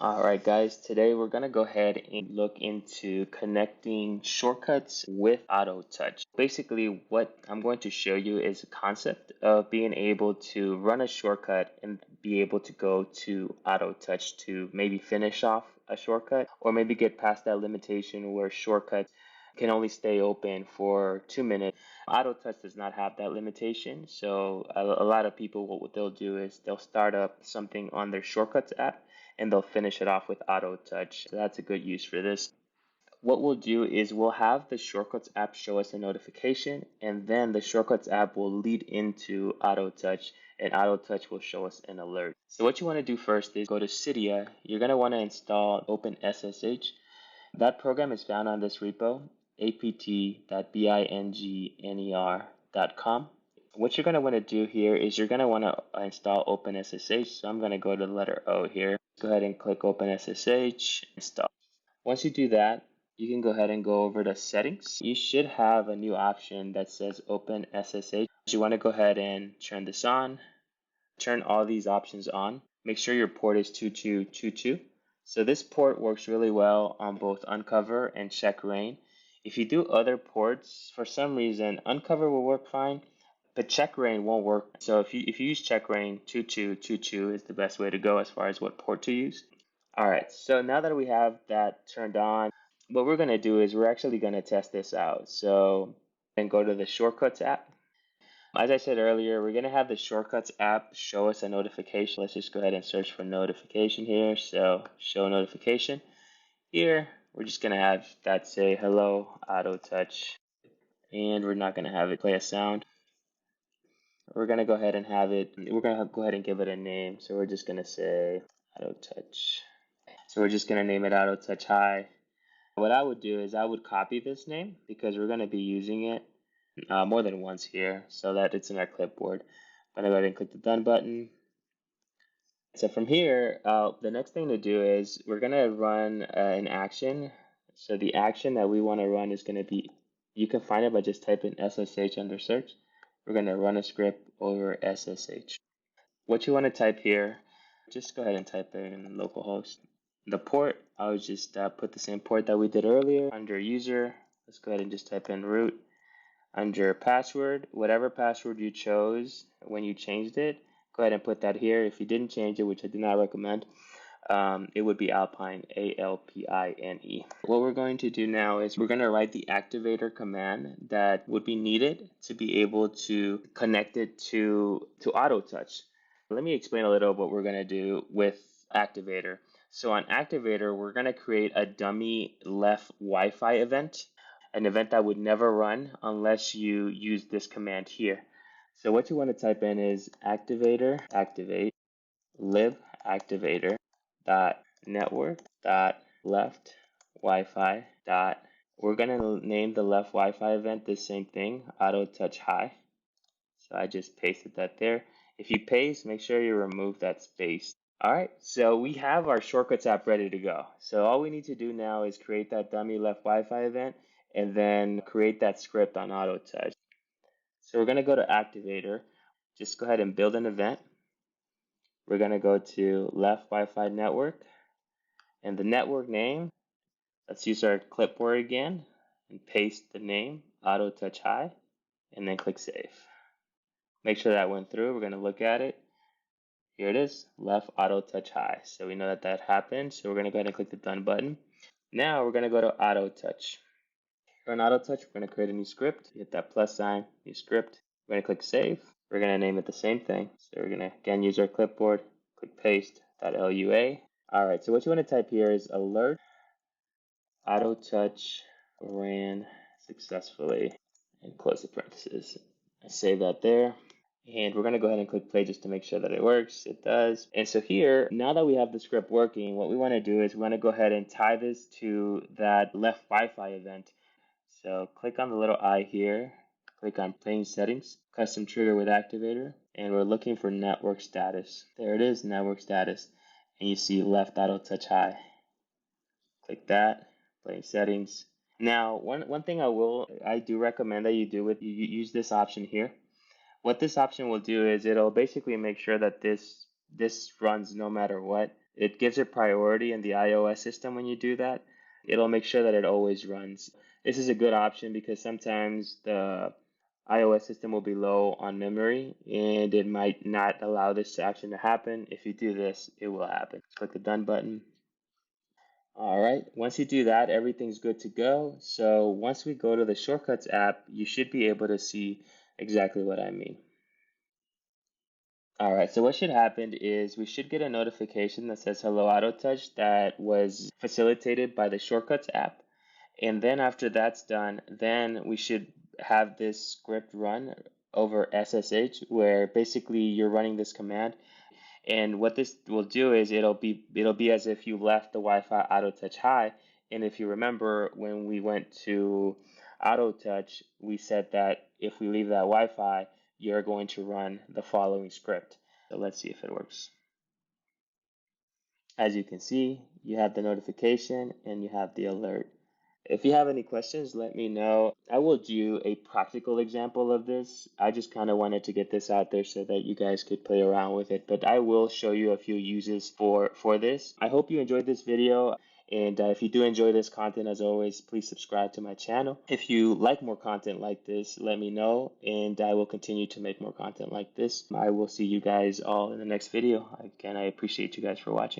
All right, guys, today we're going to go ahead and look into connecting shortcuts with AutoTouch. Basically, what I'm going to show you is a concept of being able to run a shortcut and be able to go to AutoTouch to maybe finish off a shortcut or maybe get past that limitation where shortcuts can only stay open for 2 minutes. AutoTouch does not have that limitation, so a lot of people, what they'll do is they'll start up something on their shortcuts app and they'll finish it off with AutoTouch. So that's a good use for this. What we'll do is we'll have the Shortcuts app show us a notification, and then the Shortcuts app will lead into AutoTouch, and AutoTouch will show us an alert. So what you want to do first is go to Cydia. You're going to want to install Open Ssh. That program is found on this repo, apt.bingner.com. What you're going to want to do here is you're going to want to install Open Ssh. So I'm going to go to the letter O here. Go ahead and click Open Ssh, install. Once you do that, you can go ahead and go over to settings. You should have a new option that says Open Ssh. You want to go ahead and turn this on, turn all these options on. Make sure your port is 2222. So this port works really well on both Uncover and Check Rain. If you do other ports, for some reason, Uncover will work fine, but Check Rain won't work. So if you use Check Rain, 2222 is the best way to go as far as what port to use. All right, so now that we have that turned on, what we're going to do is we're actually going to test this out. So then go to the Shortcuts app. As I said earlier, we're going to have the Shortcuts app show us a notification. Let's just go ahead and search for notification here. So show notification. Here, we're just going to have that say hello AutoTouch. And we're not going to have it play a sound. We're going to go ahead and have it, we're going to go ahead and give it a name. So we're just going to say AutoTouch. So we're just going to name it AutoTouch Hi. What I would do is I would copy this name because we're going to be using it more than once here so that it's in our clipboard. I'm going to go ahead and click the done button. So from here, the next thing to do is we're going to run an action. So the action that we want to run is going to be, you can find it by just typing SSH under search. We're going to run a script over SSH. What you want to type here, just go ahead and type in localhost. The port, I'll just put the same port that we did earlier. Under user, let's go ahead and just type in root. Under password, whatever password you chose when you changed it, go ahead and put that here. If you didn't change it, which I do not recommend, it would be Alpine, A-L-P-I-N-E. What we're going to do now is we're going to write the activator command that would be needed to be able to connect it to AutoTouch. Let me explain a little what we're going to do with Activator. So on Activator, we're going to create a dummy left Wi-Fi event, an event that would never run unless you use this command here. So what you want to type in is activator activate lib activator dot network dot left Wi-Fi dot. We're going to name the left Wi-Fi event the same thing, AutoTouch Hi. So I just pasted that there. If you paste, make sure you remove that space. All right, so we have our Shortcuts app ready to go. So all we need to do now is create that dummy left Wi-Fi event and then create that script on AutoTouch. So we're going to go to Activator. Just go ahead and build an event. We're going to go to left Wi-Fi network and the network name. Let's use our clipboard again and paste the name AutoTouch Hi and then click Save. Make sure that went through. We're going to look at it. Here it is, left AutoTouch Hi. So we know that that happened. So we're going to go ahead and click the done button. Now we're going to go to AutoTouch. Here on AutoTouch, we're going to create a new script. Hit that plus sign, new script. We're going to click save. We're going to name it the same thing. So we're going to again use our clipboard, click paste, .lua. All right, so what you want to type here is alert AutoTouch ran successfully and close the parentheses. I save that there. And we're going to go ahead and click play just to make sure that it works. It does. And so here, now that we have the script working, what we want to do is we want to go ahead and tie this to that left Wi-Fi event. So click on the little I here, click on plain settings, custom trigger with activator, and we're looking for network status. There it is, network status. And you see left AutoTouch Hi. Click that, plain settings. Now, one thing I do recommend that you do with, you use this option here. What this option will do is it'll basically make sure that this runs no matter what. It gives it priority in the iOS system when you do that. It'll make sure that it always runs. This is a good option because sometimes the iOS system will be low on memory and it might not allow this action to happen. If you do this, it will happen. Click the done button. All right, once you do that, everything's good to go. So once we go to the Shortcuts app, you should be able to see exactly what I mean. All right, so what should happen is we should get a notification that says Hello AutoTouch that was facilitated by the Shortcuts app. And then after that's done, then we should have this script run over SSH where basically you're running this command. And what this will do is it'll be as if you left the Wi-Fi AutoTouch high. And if you remember when we went to AutoTouch, we said that if we leave that Wi-Fi, you're going to run the following script. So let's see if it works. As you can see, you have the notification and you have the alert. If you have any questions, let me know. I will do a practical example of this. I just kind of wanted to get this out there so that you guys could play around with it, but I will show you a few uses for this. I hope you enjoyed this video. And if you do enjoy this content, as always, please subscribe to my channel. If you like more content like this, let me know, and I will continue to make more content like this. I will see you guys all in the next video. Again, I appreciate you guys for watching.